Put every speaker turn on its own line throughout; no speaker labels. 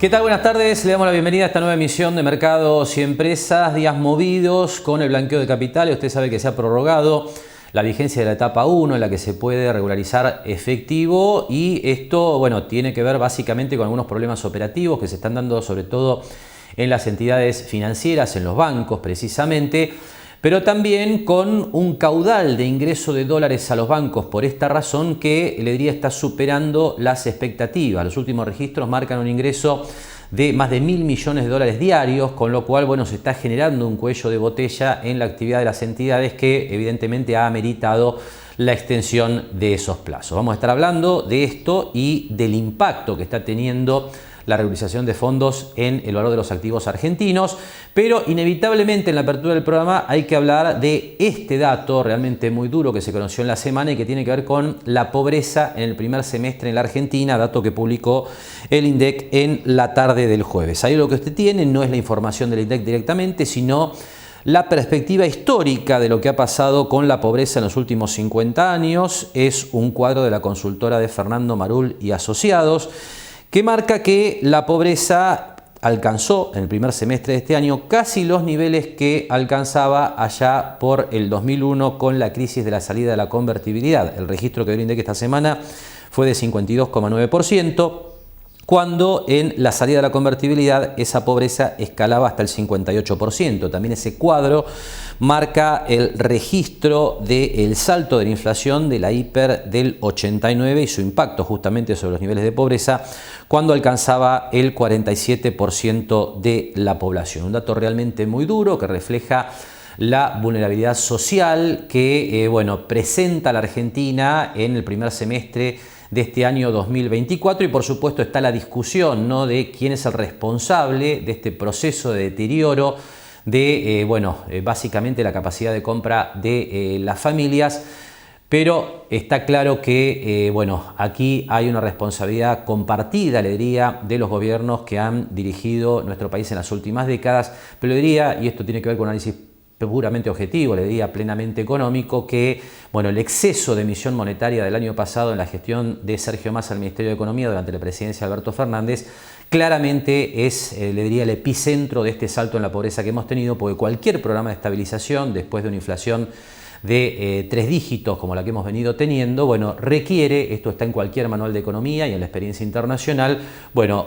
¿Qué tal? Buenas tardes. Le damos la bienvenida a esta nueva emisión de Mercados y Empresas. Días movidos con el blanqueo de capitales. Usted sabe que se ha prorrogado la vigencia de la etapa 1 en la que se puede regularizar efectivo, y esto, bueno, tiene que ver básicamente con algunos problemas operativos que se están dando sobre todo en las entidades financieras, en los bancos precisamente, pero también con un caudal de ingreso de dólares a los bancos por esta razón que le diría está superando las expectativas. Los últimos registros marcan un ingreso de más de 1.000 millones de dólares diarios, con lo cual, bueno, se está generando un cuello de botella en la actividad de las entidades que evidentemente ha ameritado la extensión de esos plazos. Vamos a estar hablando de esto y del impacto que está teniendo la regularización de fondos en el valor de los activos argentinos, pero inevitablemente en la apertura del programa hay que hablar de este dato realmente muy duro que se conoció en la semana y que tiene que ver con la pobreza en el primer semestre en la Argentina, dato que publicó el INDEC en la tarde del jueves. Ahí lo que usted tiene no es la información del INDEC directamente, sino la perspectiva histórica de lo que ha pasado con la pobreza en los últimos 50 años. Es un cuadro de la consultora de Fernando Marul y Asociados, que marca que la pobreza alcanzó en el primer semestre de este año casi los niveles que alcanzaba allá por el 2001 con la crisis de la salida de la convertibilidad. El registro que dio el INDEC esta semana fue de 52,9%, cuando en la salida de la convertibilidad esa pobreza escalaba hasta el 58%. También ese cuadro marca el registro del salto de la inflación de la hiper del 89 y su impacto justamente sobre los niveles de pobreza cuando alcanzaba el 47% de la población. Un dato realmente muy duro que refleja la vulnerabilidad social que presenta la Argentina en el primer semestre de este año 2024, y por supuesto está la discusión, ¿no?, de quién es el responsable de este proceso de deterioro de básicamente la capacidad de compra de las familias. Pero está claro que aquí hay una responsabilidad compartida, le diría, de los gobiernos que han dirigido nuestro país en las últimas décadas. Pero le diría, y esto tiene que ver con un análisis puramente objetivo, le diría plenamente económico, que el exceso de emisión monetaria del año pasado en la gestión de Sergio Massa al Ministerio de Economía durante la presidencia de Alberto Fernández claramente es, le diría, el epicentro de este salto en la pobreza que hemos tenido, porque cualquier programa de estabilización después de una inflación de 3 dígitos como la que hemos venido teniendo, requiere, esto está en cualquier manual de economía y en la experiencia internacional,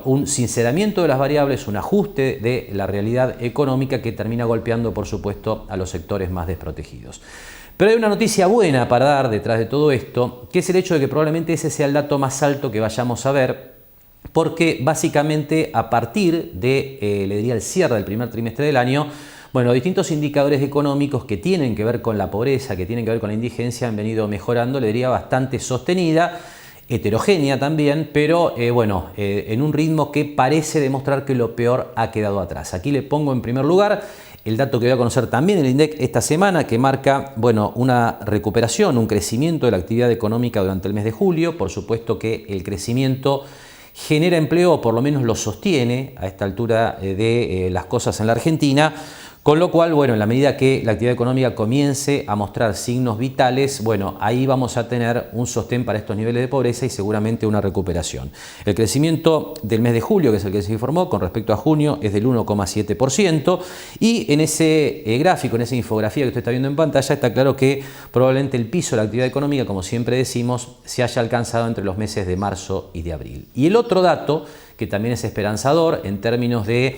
un sinceramiento de las variables, un ajuste de la realidad económica que termina golpeando, por supuesto, a los sectores más desprotegidos. Pero hay una noticia buena para dar detrás de todo esto, que es el hecho de que probablemente ese sea el dato más alto que vayamos a ver, porque básicamente a partir de, le diría, el cierre del primer trimestre del año, distintos indicadores económicos que tienen que ver con la pobreza, que tienen que ver con la indigencia, han venido mejorando, le diría, bastante sostenida, heterogénea también, pero en un ritmo que parece demostrar que lo peor ha quedado atrás. Aquí le pongo en primer lugar el dato que voy a conocer también el INDEC esta semana, que marca una recuperación, un crecimiento de la actividad económica durante el mes de julio. Por supuesto que el crecimiento genera empleo, o por lo menos lo sostiene a esta altura de las cosas en la Argentina, con lo cual, en la medida que la actividad económica comience a mostrar signos vitales, ahí vamos a tener un sostén para estos niveles de pobreza y seguramente una recuperación. El crecimiento del mes de julio, que es el que se informó con respecto a junio, es del 1,7%, y en ese gráfico, en esa infografía que usted está viendo en pantalla, está claro que probablemente el piso de la actividad económica, como siempre decimos, se haya alcanzado entre los meses de marzo y de abril. Y el otro dato, que también es esperanzador en términos de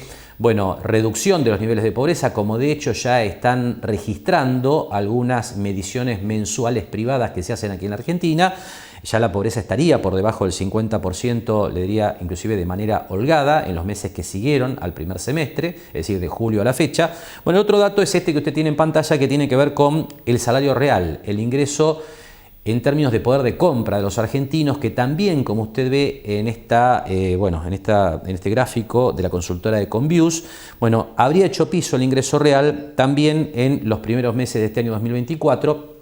reducción de los niveles de pobreza, como de hecho ya están registrando algunas mediciones mensuales privadas que se hacen aquí en la Argentina, ya la pobreza estaría por debajo del 50%, le diría inclusive de manera holgada, en los meses que siguieron al primer semestre, es decir, de julio a la fecha. El otro dato es este que usted tiene en pantalla, que tiene que ver con el salario real, el ingreso en términos de poder de compra de los argentinos, que también, como usted ve en este gráfico de la consultora de Convius, habría hecho piso el ingreso real también en los primeros meses de este año 2024.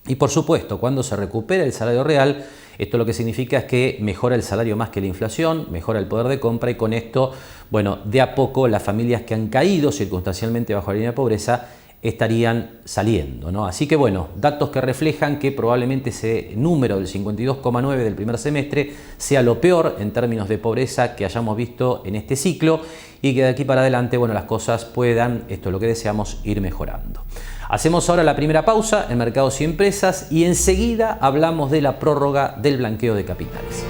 Y por supuesto, cuando se recupera el salario real, esto lo que significa es que mejora el salario más que la inflación, mejora el poder de compra, y con esto, de a poco las familias que han caído circunstancialmente bajo la línea de pobreza estarían saliendo, ¿no? Así que bueno, datos que reflejan que probablemente ese número del 52,9 del primer semestre sea lo peor en términos de pobreza que hayamos visto en este ciclo y que de aquí para adelante, bueno, las cosas puedan, esto es lo que deseamos, ir mejorando. Hacemos ahora la primera pausa en Mercados y Empresas y enseguida hablamos de la prórroga del blanqueo de capitales.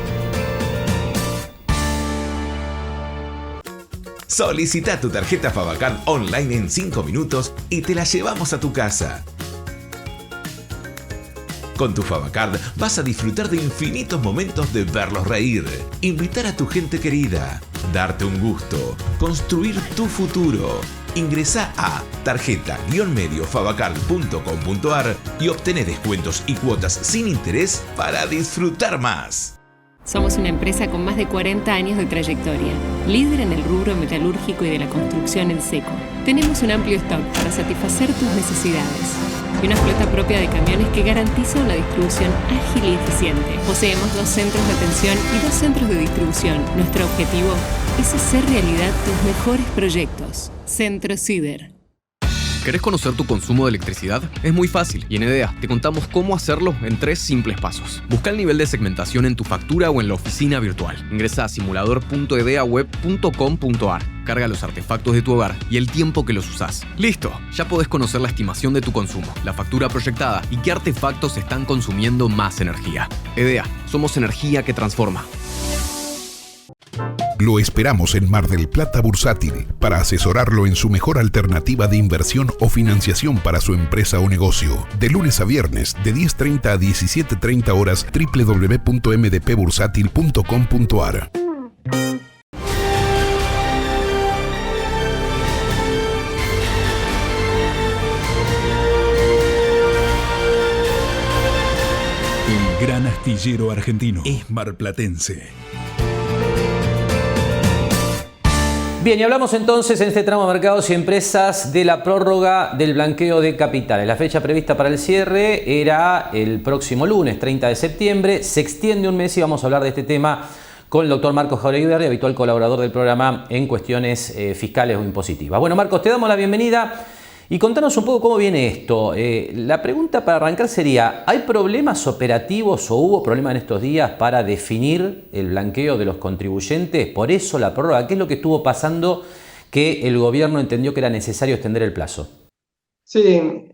Solicita tu tarjeta Favacard online en 5 minutos y te la llevamos a tu casa. Con tu Favacard vas a disfrutar de infinitos momentos de verlos reír, invitar a tu gente querida, darte un gusto, construir tu futuro. Ingresá a tarjeta-mediofavacard.com.ar y obtené descuentos y cuotas sin interés para disfrutar más.
Somos una empresa con más de 40 años de trayectoria, líder en el rubro metalúrgico y de la construcción en seco. Tenemos un amplio stock para satisfacer tus necesidades y una flota propia de camiones que garantiza una distribución ágil y eficiente. Poseemos 2 centros de atención y 2 centros de distribución. Nuestro objetivo es hacer realidad tus mejores proyectos. Centro Cider.
¿Querés conocer tu consumo de electricidad? Es muy fácil y en EDEA te contamos cómo hacerlo en 3 simples pasos. Busca el nivel de segmentación en tu factura o en la oficina virtual. Ingresa a simulador.edeaweb.com.ar. Carga los artefactos de tu hogar y el tiempo que los usás. ¡Listo! Ya podés conocer la estimación de tu consumo, la factura proyectada y qué artefactos están consumiendo más energía. EDEA, somos energía que transforma.
Lo esperamos en Mar del Plata Bursátil para asesorarlo en su mejor alternativa de inversión o financiación para su empresa o negocio. De lunes a viernes, de 10:30 a 17:30 horas, www.mdpbursátil.com.ar.
El gran astillero argentino es marplatense.
Bien, y hablamos entonces en este tramo de Mercados y Empresas de la prórroga del blanqueo de capitales. La fecha prevista para el cierre era el próximo lunes, 30 de septiembre. Se extiende un mes y vamos a hablar de este tema con el doctor Marcos Jauregui, habitual colaborador del programa en cuestiones fiscales o impositivas. Bueno, Marcos, te damos la bienvenida y contanos un poco cómo viene esto. La pregunta para arrancar sería, ¿hay problemas operativos o hubo problemas en estos días para definir el blanqueo de los contribuyentes? Por eso la prórroga, ¿qué es lo que estuvo pasando que el gobierno entendió que era necesario extender el plazo?
Sí,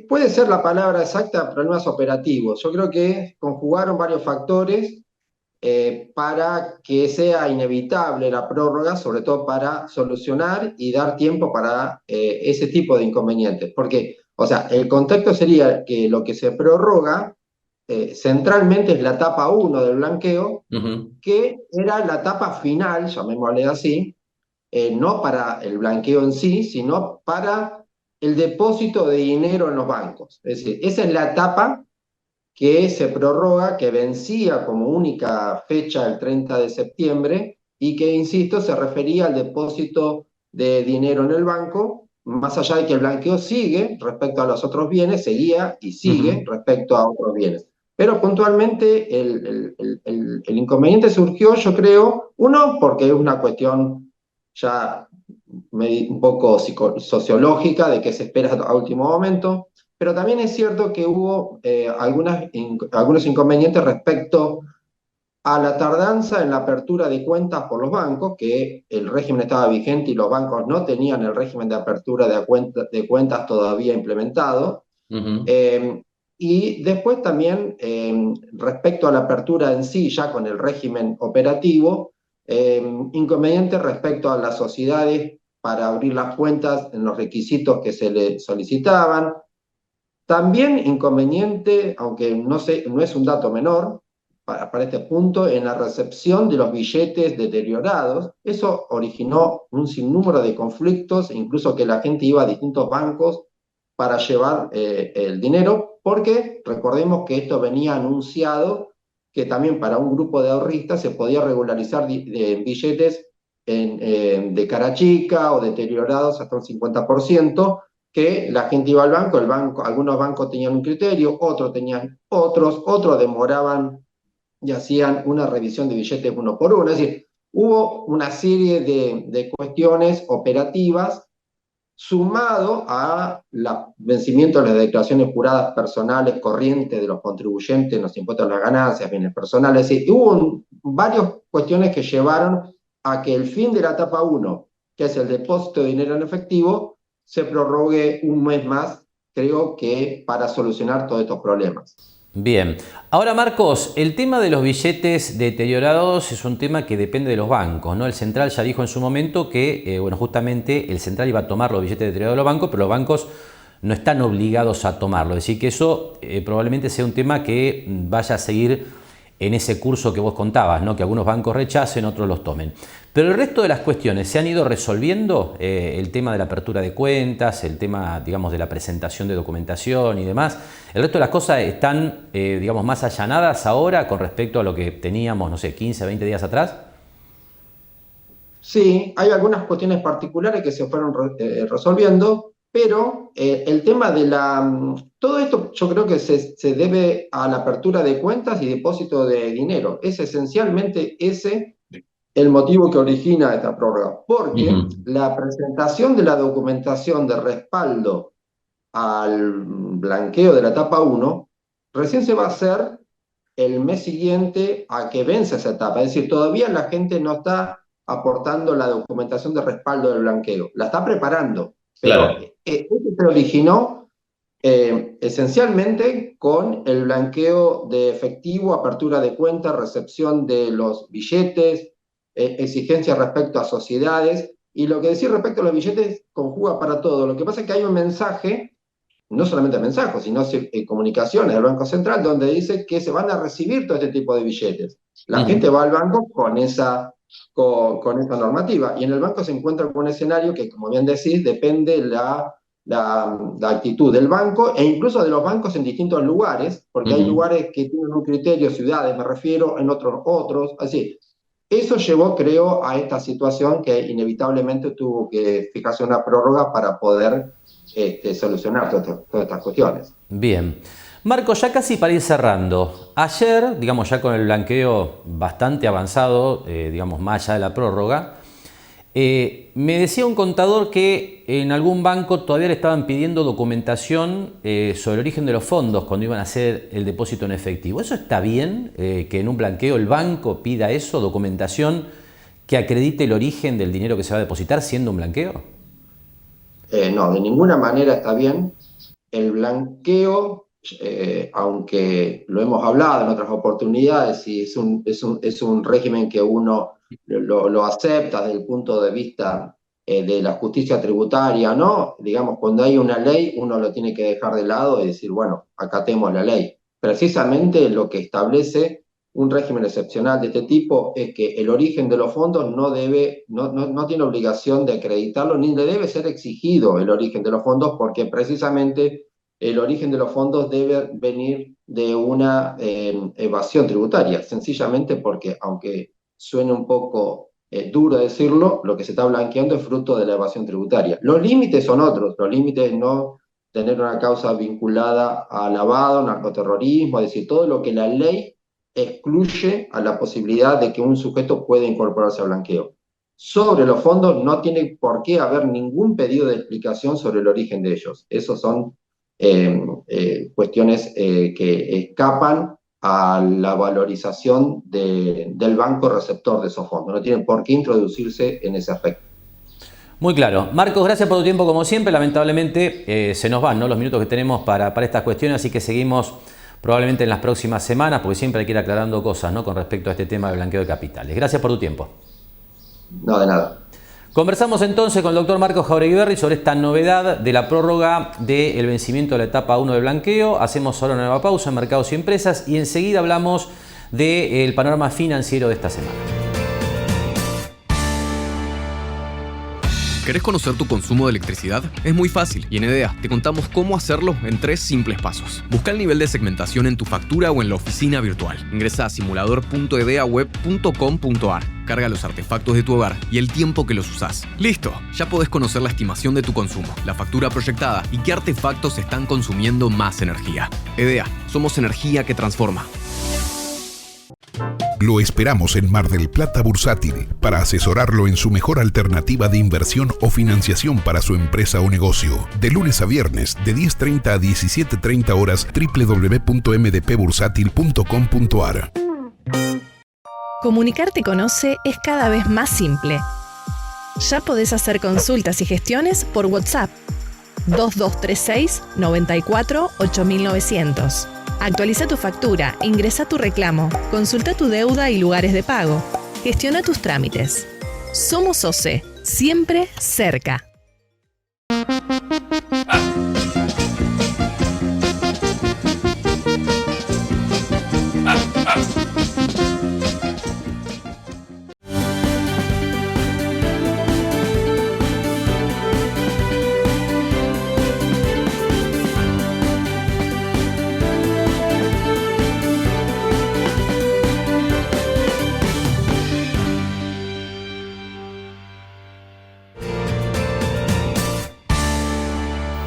puede ser la palabra exacta, problemas operativos. Yo creo que conjugaron varios factores para que sea inevitable la prórroga, sobre todo para solucionar y dar tiempo para ese tipo de inconvenientes. Porque, o sea, el contexto sería que lo que se prorroga centralmente es la etapa 1 del blanqueo, que era la etapa final, llamémosle así, no para el blanqueo en sí, sino para el depósito de dinero en los bancos. Es decir, esa es la etapa que se prorroga, que vencía como única fecha el 30 de septiembre y que, insisto, se refería al depósito de dinero en el banco, más allá de que el blanqueo sigue respecto a los otros bienes, seguía y sigue respecto a otros bienes. Pero puntualmente el inconveniente surgió, yo creo, uno, porque es una cuestión ya un poco sociológica de que se espera a último momento, pero también es cierto que hubo algunos inconvenientes respecto a la tardanza en la apertura de cuentas por los bancos, que el régimen estaba vigente y los bancos no tenían el régimen de apertura de cuentas todavía implementado. Y después también, respecto a la apertura en sí, ya con el régimen operativo, inconvenientes respecto a las sociedades para abrir las cuentas en los requisitos que se le solicitaban. También inconveniente, aunque no es un dato menor, para este punto, en la recepción de los billetes deteriorados. Eso originó un sinnúmero de conflictos, incluso que la gente iba a distintos bancos para llevar el dinero, porque recordemos que esto venía anunciado, que también para un grupo de ahorristas se podía regularizar billetes de cara chica o deteriorados hasta un 50%, que la gente iba al banco, algunos bancos tenían un criterio, otros tenían otros demoraban y hacían una revisión de billetes uno por uno. Es decir, hubo una serie de cuestiones operativas sumado a los vencimientos de las declaraciones juradas personales corrientes de los contribuyentes en los impuestos a las ganancias, bienes personales. Y hubo varias cuestiones que llevaron a que el fin de la etapa 1, que es el depósito de dinero en efectivo, se prorrogue un mes más, creo que para solucionar todos estos problemas.
Bien. Ahora, Marcos, el tema de los billetes deteriorados es un tema que depende de los bancos, ¿no? El Central ya dijo en su momento que, bueno, justamente el Central iba a tomar los billetes deteriorados de los bancos, pero los bancos no están obligados a tomarlo. Es decir, que eso probablemente sea un tema que vaya a seguir en ese curso que vos contabas, ¿no? Que algunos bancos rechacen, otros los tomen. Pero el resto de las cuestiones, ¿se han ido resolviendo? El tema de la apertura de cuentas, el tema, digamos, de la presentación de documentación y demás. ¿El resto de las cosas están, digamos, más allanadas ahora con respecto a lo que teníamos, no sé, 15, 20 días atrás?
Sí, hay algunas cuestiones particulares que se fueron resolviendo, pero el tema de todo esto yo creo que se debe a la apertura de cuentas y depósito de dinero. Es esencialmente ese el motivo que origina esta prórroga, porque la presentación de la documentación de respaldo al blanqueo de la etapa 1 recién se va a hacer el mes siguiente a que vence esa etapa. Es decir, todavía la gente no está aportando la documentación de respaldo del blanqueo, la está preparando. Pero esto se originó esencialmente con el blanqueo de efectivo, apertura de cuentas, recepción de los billetes, exigencias respecto a sociedades, y lo que decir respecto a los billetes conjuga para todo. Lo que pasa es que hay un mensaje, no solamente mensajes, sino comunicaciones del Banco Central, donde dice que se van a recibir todo este tipo de billetes. La gente va al banco con esa normativa, y en el banco se encuentra con un escenario que, como bien decís, depende la actitud del banco, e incluso de los bancos en distintos lugares, porque hay lugares que tienen un criterio, ciudades me refiero, en otros, así. Eso llevó, creo, a esta situación que inevitablemente tuvo que fijarse una prórroga para poder solucionar todas estas cuestiones.
Bien. Marco, ya casi para ir cerrando. Ayer, digamos ya con el blanqueo bastante avanzado, digamos más allá de la prórroga, me decía un contador que en algún banco todavía le estaban pidiendo documentación sobre el origen de los fondos cuando iban a hacer el depósito en efectivo. ¿Eso está bien? Que en un blanqueo el banco pida eso, documentación que acredite el origen del dinero que se va a depositar siendo un blanqueo.
No, de ninguna manera está bien. El blanqueo, aunque lo hemos hablado en otras oportunidades, y es un régimen que uno lo acepta desde el punto de vista de la justicia tributaria, ¿no? Digamos, cuando hay una ley, uno lo tiene que dejar de lado y decir, bueno, acatemos la ley. Precisamente lo que establece un régimen excepcional de este tipo es que el origen de los fondos no tiene obligación de acreditarlo, ni le debe ser exigido el origen de los fondos, porque precisamente el origen de los fondos debe venir de una evasión tributaria, sencillamente porque, aunque suene un poco duro decirlo, lo que se está blanqueando es fruto de la evasión tributaria. Los límites son otros, los límites no tener una causa vinculada a lavado, narcoterrorismo, es decir, todo lo que la ley excluye a la posibilidad de que un sujeto pueda incorporarse al blanqueo. Sobre los fondos no tiene por qué haber ningún pedido de explicación sobre el origen de ellos. Esos son cuestiones que escapan a la valorización del banco receptor de esos fondos. No tienen por qué introducirse en ese aspecto.
Muy claro. Marcos, gracias por tu tiempo como siempre. Lamentablemente se nos van, ¿no?, los minutos que tenemos para estas cuestiones, así que seguimos probablemente en las próximas semanas, porque siempre hay que ir aclarando cosas, ¿no?, con respecto a este tema de blanqueo de capitales. Gracias por tu tiempo.
No, de nada.
Conversamos entonces con el doctor Marcos Jauregui sobre esta novedad de la prórroga del vencimiento de la etapa 1 del blanqueo. Hacemos ahora una nueva pausa en Mercados y Empresas y enseguida hablamos del panorama financiero de esta semana.
¿Querés conocer tu consumo de electricidad? Es muy fácil y en EDEA te contamos cómo hacerlo en 3 simples pasos. Busca el nivel de segmentación en tu factura o en la oficina virtual. Ingresa a simulador.edeaweb.com.ar. Carga los artefactos de tu hogar y el tiempo que los usás. ¡Listo! Ya podés conocer la estimación de tu consumo, la factura proyectada y qué artefactos están consumiendo más energía. EDEA, somos energía que transforma.
Lo esperamos en Mar del Plata Bursátil para asesorarlo en su mejor alternativa de inversión o financiación para su empresa o negocio. De lunes a viernes, de 10:30 a 17:30 horas, www.mdpbursátil.com.ar.
Comunicarte con OCE es cada vez más simple. Ya podés hacer consultas y gestiones por WhatsApp 2236 94 8900. Actualiza tu factura, ingresa tu reclamo, consulta tu deuda y lugares de pago. Gestiona tus trámites. Somos OCE, siempre cerca.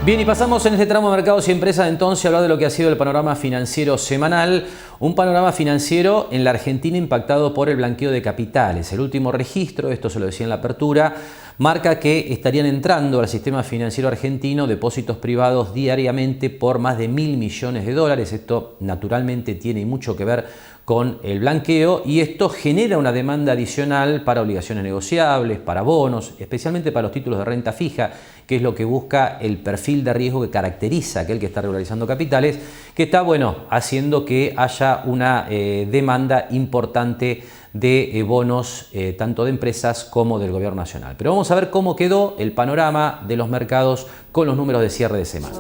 Bien, y pasamos en este tramo de Mercados y Empresas entonces a hablar de lo que ha sido el panorama financiero semanal. Un panorama financiero en la Argentina impactado por el blanqueo de capitales. El último registro, esto se lo decía en la apertura, marca que estarían entrando al sistema financiero argentino depósitos privados diariamente por más de 1.000 millones de dólares. Esto naturalmente tiene mucho que ver con el blanqueo y esto genera una demanda adicional para obligaciones negociables, para bonos, especialmente para los títulos de renta fija, que es lo que busca el perfil de riesgo que caracteriza a aquel que está regularizando capitales, que está haciendo que haya una demanda importante de bonos tanto de empresas como del gobierno nacional. Pero vamos a ver cómo quedó el panorama de los mercados con los números de cierre de semana.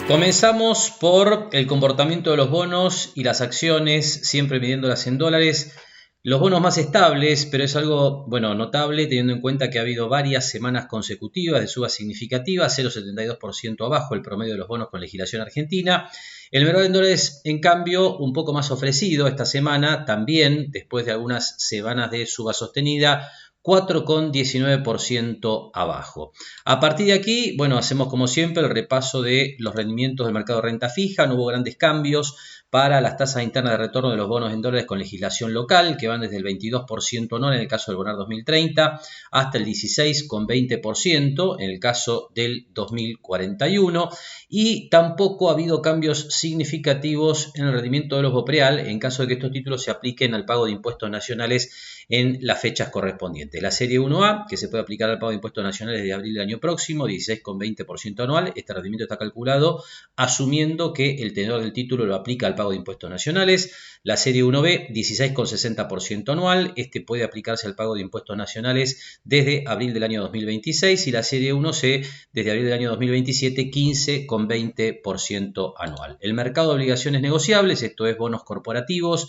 Comenzamos por el comportamiento de los bonos y las acciones, siempre midiéndolas en dólares. Los bonos más estables, pero es algo notable teniendo en cuenta que ha habido varias semanas consecutivas de subas significativas, 0,72% abajo el promedio de los bonos con legislación argentina. El mercado en dólares, en cambio, un poco más ofrecido esta semana, también después de algunas semanas de suba sostenida, 4,19% abajo. A partir de aquí, hacemos como siempre el repaso de los rendimientos del mercado de renta fija. No hubo grandes cambios para las tasas internas de retorno de los bonos en dólares con legislación local, que van desde el 22% anual en el caso del Bonar 2030 hasta el 16,20% en el caso del 2041. Y tampoco ha habido cambios significativos en el rendimiento de los BOPREAL en caso de que estos títulos se apliquen al pago de impuestos nacionales en las fechas correspondientes. La serie 1A, que se puede aplicar al pago de impuestos nacionales desde abril del año próximo, 16,20% anual. Este rendimiento está calculado asumiendo que el tenedor del título lo aplica al pago de impuestos nacionales. La serie 1B, 16,60% anual. Este puede aplicarse al pago de impuestos nacionales desde abril del año 2026. Y la serie 1C, desde abril del año 2027, 15,20% anual. El mercado de obligaciones negociables, esto es bonos corporativos,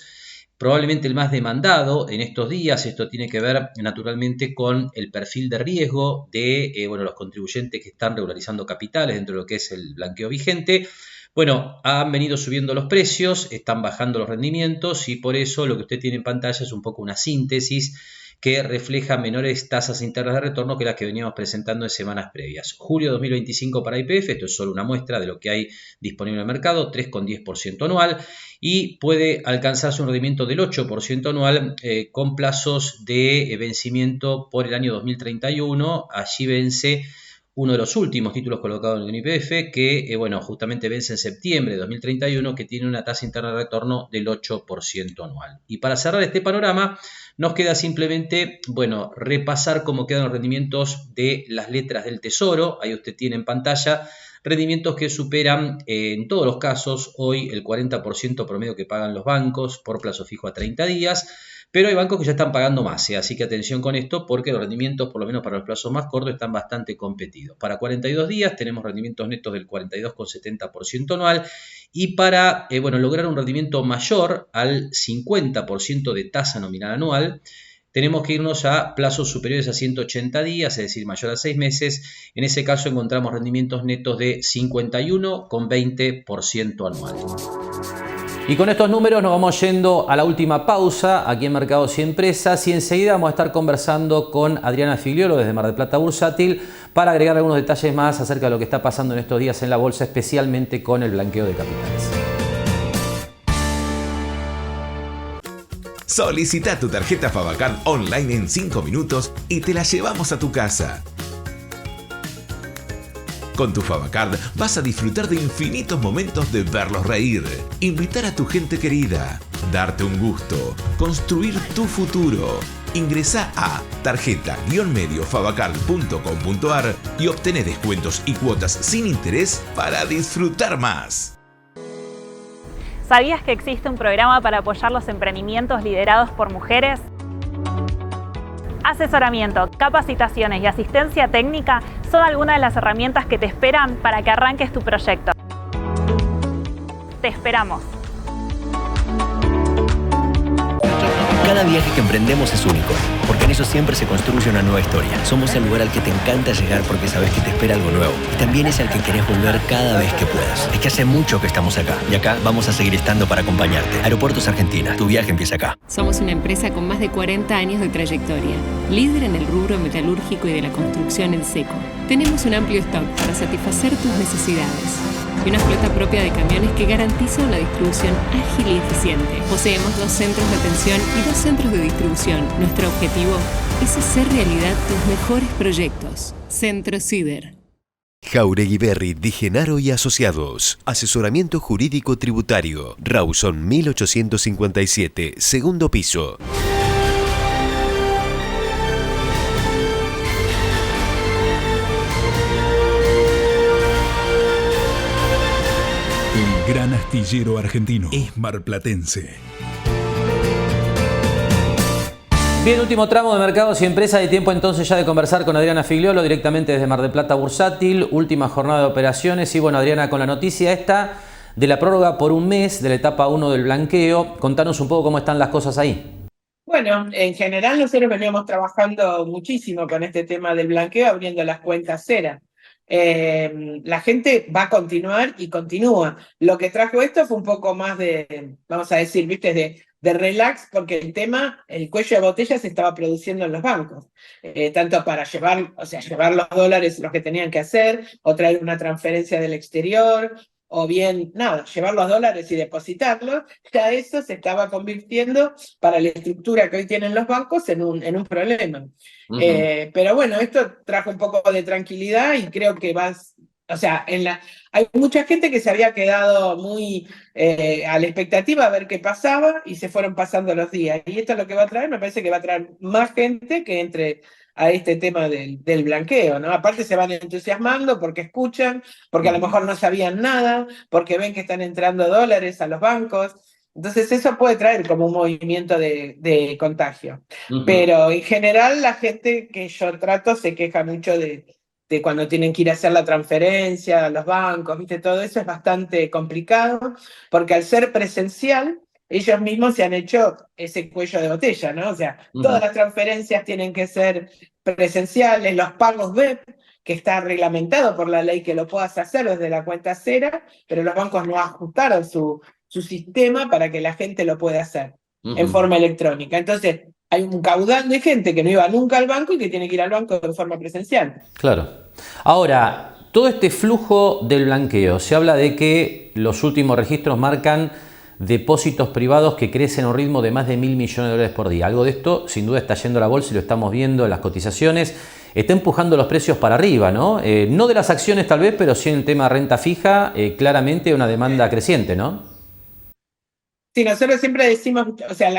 probablemente el más demandado en estos días. Esto tiene que ver naturalmente con el perfil de riesgo de los contribuyentes que están regularizando capitales dentro de lo que es el blanqueo vigente. Han venido subiendo los precios, están bajando los rendimientos y por eso lo que usted tiene en pantalla es un poco una síntesis que refleja menores tasas internas de retorno que las que veníamos presentando en semanas previas. Julio 2025 para YPF, esto es solo una muestra de lo que hay disponible en el mercado, 3,10% anual y puede alcanzarse un rendimiento del 8% anual con plazos de vencimiento por el año 2031. Allí vence uno de los últimos títulos colocados en el YPF que justamente vence en septiembre de 2031, que tiene una tasa interna de retorno del 8% anual. Y para cerrar este panorama nos queda simplemente repasar cómo quedan los rendimientos de las letras del Tesoro. Ahí usted tiene en pantalla rendimientos que superan en todos los casos hoy el 40% promedio que pagan los bancos por plazo fijo a 30 días. Pero hay bancos que ya están pagando más, así que atención con esto porque los rendimientos, por lo menos para los plazos más cortos, están bastante competidos. Para 42 días tenemos rendimientos netos del 42,70% anual y para lograr un rendimiento mayor al 50% de tasa nominal anual, tenemos que irnos a plazos superiores a 180 días, es decir, mayor a 6 meses. En ese caso encontramos rendimientos netos de 51,20% anual. Y con estos números nos vamos yendo a la última pausa aquí en Mercados y Empresas y enseguida vamos a estar conversando con Adriana Figliolo desde Mar del Plata Bursátil para agregar algunos detalles más acerca de lo que está pasando en estos días en la bolsa, especialmente con el blanqueo de capitales.
Solicita tu tarjeta Favacard online en 5 minutos y te la llevamos a tu casa. Con tu Favacard vas a disfrutar de infinitos momentos de verlos reír, invitar a tu gente querida, darte un gusto, construir tu futuro. Ingresá a tarjeta-mediofavacard.com.ar y obtené descuentos y cuotas sin interés para disfrutar más.
¿Sabías que existe un programa para apoyar los emprendimientos liderados por mujeres? Asesoramiento, capacitaciones y asistencia técnica son algunas de las herramientas que te esperan para que arranques tu proyecto. Te esperamos.
Cada viaje que emprendemos es único, porque en eso siempre se construye una nueva historia. Somos el lugar al que te encanta llegar porque sabes que te espera algo nuevo. Y también es al que querés volver cada vez que puedas. Es que hace mucho que estamos acá, y acá vamos a seguir estando para acompañarte. Aeropuertos Argentina, tu viaje empieza acá.
Somos una empresa con más de 40 años de trayectoria, líder en el rubro metalúrgico y de la construcción en seco. Tenemos un amplio stock para satisfacer tus necesidades y una flota propia de camiones que garantiza una distribución ágil y eficiente. Poseemos 2 centros de atención y 2 centros de distribución. Nuestro objetivo es hacer realidad tus mejores proyectos. Centro Cider.
Jauregui Berri, Di Genaro y Asociados. Asesoramiento jurídico tributario. Rawson 1857, segundo piso.
El gran astillero argentino es marplatense.
Bien, último tramo de Mercados y Empresas. Hay tiempo entonces ya de conversar con Adriana Figliolo directamente desde Mar del Plata Bursátil. Última jornada de operaciones. Y bueno, Adriana, con la noticia esta de la prórroga por un mes de la etapa 1 del blanqueo. Contanos un poco cómo están las cosas ahí.
Bueno, en general nosotros veníamos trabajando muchísimo con este tema del blanqueo, abriendo las cuentas cera. La gente va a continuar y continúa. Lo que trajo esto fue un poco más de, vamos a decir, viste, de relax, porque el cuello de botella se estaba produciendo en los bancos, tanto para llevar los dólares, los que tenían que hacer, o traer una transferencia del exterior, o bien, llevar los dólares y depositarlos. Ya eso se estaba convirtiendo para la estructura que hoy tienen los bancos en un problema. Uh-huh. Pero bueno, esto trajo un poco de tranquilidad y creo que hay mucha gente que se había quedado muy a la expectativa a ver qué pasaba y se fueron pasando los días. Y esto es lo que va a traer, me parece que va a traer más gente que entre a este tema del blanqueo, ¿no? Aparte se van entusiasmando porque escuchan, porque a lo mejor no sabían nada, porque ven que están entrando dólares a los bancos. Entonces eso puede traer como un movimiento de contagio. Uh-huh. Pero en general la gente que yo trato se queja mucho de cuando tienen que ir a hacer la transferencia a los bancos, ¿viste? Todo eso es bastante complicado, porque al ser presencial, ellos mismos se han hecho ese cuello de botella, ¿no? O sea, todas las transferencias tienen que ser presenciales, los pagos BEP, que está reglamentado por la ley que lo puedas hacer desde la cuenta cera, pero los bancos no ajustaron su sistema para que la gente lo pueda hacer en forma electrónica. Entonces, hay un caudal de gente que no iba nunca al banco y que tiene que ir al banco de forma presencial.
Claro. Ahora, todo este flujo del blanqueo, se habla de que los últimos registros marcan depósitos privados que crecen a un ritmo de más de 1.000 millones de dólares por día. Algo de esto, sin duda, está yendo a la bolsa y lo estamos viendo en las cotizaciones. Está empujando los precios para arriba, ¿no? No de las acciones tal vez, pero sí en el tema de renta fija, claramente una demanda creciente, ¿no?
Sí, nosotros siempre decimos, o sea,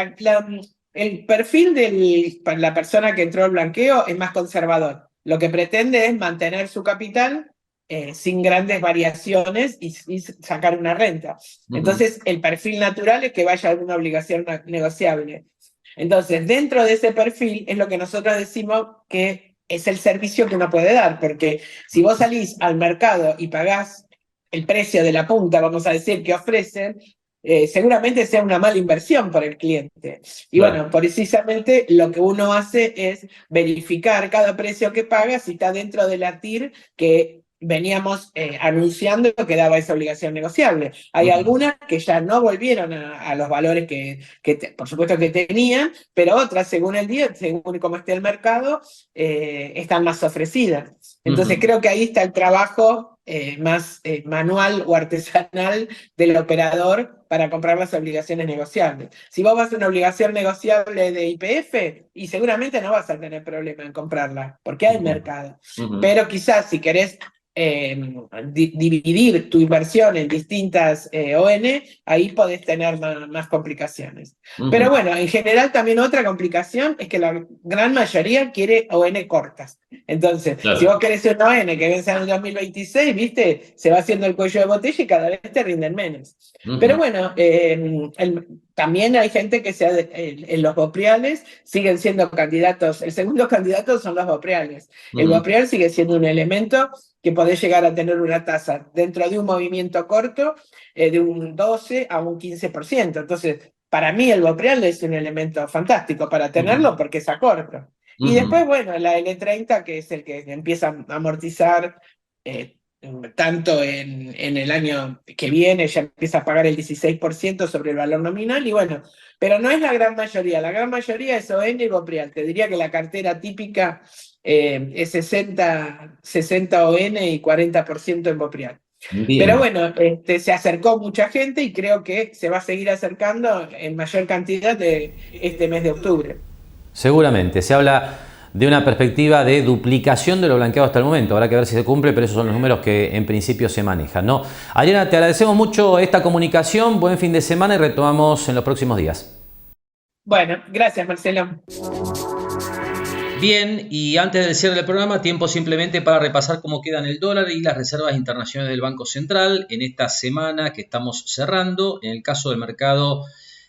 el perfil de la persona que entró al blanqueo es más conservador. Lo que pretende es mantener su capital sin grandes variaciones y sacar una renta. Entonces, el perfil natural es que vaya a alguna obligación negociable. Entonces, dentro de ese perfil es lo que nosotros decimos que es el servicio que uno puede dar, porque si vos salís al mercado y pagás el precio de la punta, vamos a decir, que ofrecen, seguramente sea una mala inversión para el cliente. Y bueno, precisamente lo que uno hace es verificar cada precio que paga si está dentro de la TIR que veníamos anunciando que daba esa obligación negociable. Hay algunas que ya no volvieron a los valores que por supuesto que tenían, pero otras, según el día, según cómo esté el mercado, están más ofrecidas. Entonces creo que ahí está el trabajo más manual o artesanal del operador para comprar las obligaciones negociables. Si vos vas a una obligación negociable de YPF, y seguramente no vas a tener problema en comprarla, porque hay mercado. Pero quizás si querés dividir tu inversión en distintas ON, ahí podés tener más complicaciones. Pero bueno, en general también otra complicación es que la gran mayoría quiere ON cortas. Entonces, si vos querés una ON que vence en el 2026, viste, se va haciendo el cuello de botella y cada vez te rinden menos. Pero bueno, también hay gente que en los bopreales siguen siendo candidatos. El segundo candidato son los bopreales. El bopreal sigue siendo un elemento que podés llegar a tener una tasa dentro de un movimiento corto de un 12 a un 15%. Entonces, para mí el bopreal es un elemento fantástico para tenerlo porque es a corto. Y después, bueno, la L30, que es el que empieza a amortizar tanto en el año que viene, ya empieza a pagar el 16% sobre el valor nominal, y bueno, pero no es la gran mayoría es ON y bopreal. Te diría que la cartera típica es 60 ON y 40% en bopreal. Bien. Pero bueno, se acercó mucha gente y creo que se va a seguir acercando en mayor cantidad de este mes de octubre.
Seguramente, se habla de una perspectiva de duplicación de lo blanqueado hasta el momento. Habrá que ver si se cumple, pero esos son los números que en principio se manejan, ¿no? Adriana, te agradecemos mucho esta comunicación, buen fin de semana y retomamos en los próximos días.
Bueno, gracias, Marcelo.
Bien, y antes del cierre del programa, tiempo simplemente para repasar cómo quedan el dólar y las reservas internacionales del Banco Central en esta semana que estamos cerrando. En el caso del mercado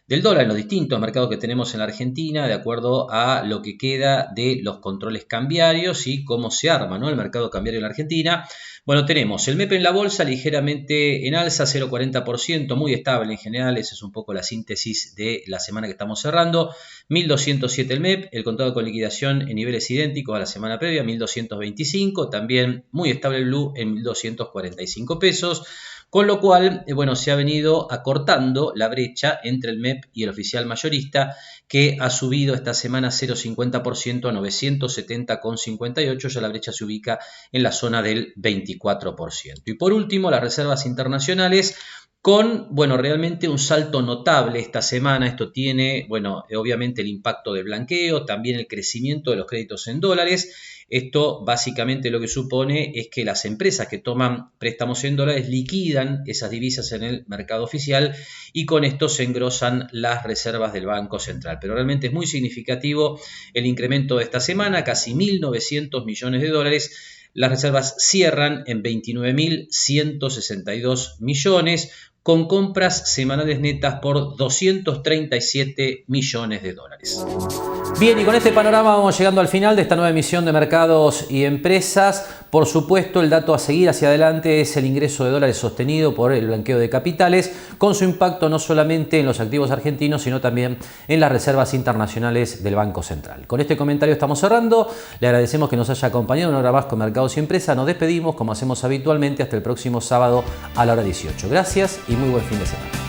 del dólar, en los distintos mercados que tenemos en la Argentina, de acuerdo a lo que queda de los controles cambiarios y cómo se arma, ¿no?, el mercado cambiario en la Argentina. Bueno, tenemos el MEP en la bolsa ligeramente en alza, 0,40%, muy estable en general. Esa es un poco la síntesis de la semana que estamos cerrando. 1.207 el MEP, el contado con liquidación en niveles idénticos a la semana previa, 1.225, también muy estable el Blue en 1.245 pesos. Con lo cual, bueno, se ha venido acortando la brecha entre el MEP y el oficial mayorista, que ha subido esta semana 0,50% a 970,58. Ya la brecha se ubica en la zona del 24%. Y por último, las reservas internacionales con, bueno, realmente un salto notable esta semana. Esto tiene, bueno, obviamente el impacto del blanqueo, también el crecimiento de los créditos en dólares. Esto básicamente lo que supone es que las empresas que toman préstamos en dólares liquidan esas divisas en el mercado oficial y con esto se engrosan las reservas del Banco Central. Pero realmente es muy significativo el incremento de esta semana, casi 1.900 millones de dólares. Las reservas cierran en 29.162 millones, con compras semanales netas por 237 millones de dólares. Bien, y con este panorama vamos llegando al final de esta nueva emisión de Mercados y Empresas. Por supuesto, el dato a seguir hacia adelante es el ingreso de dólares sostenido por el blanqueo de capitales, con su impacto no solamente en los activos argentinos, sino también en las reservas internacionales del Banco Central. Con este comentario estamos cerrando. Le agradecemos que nos haya acompañado una hora más con Mercados y Empresas. Nos despedimos, como hacemos habitualmente, hasta el próximo sábado a la hora 18. Gracias y muy buen fin de semana.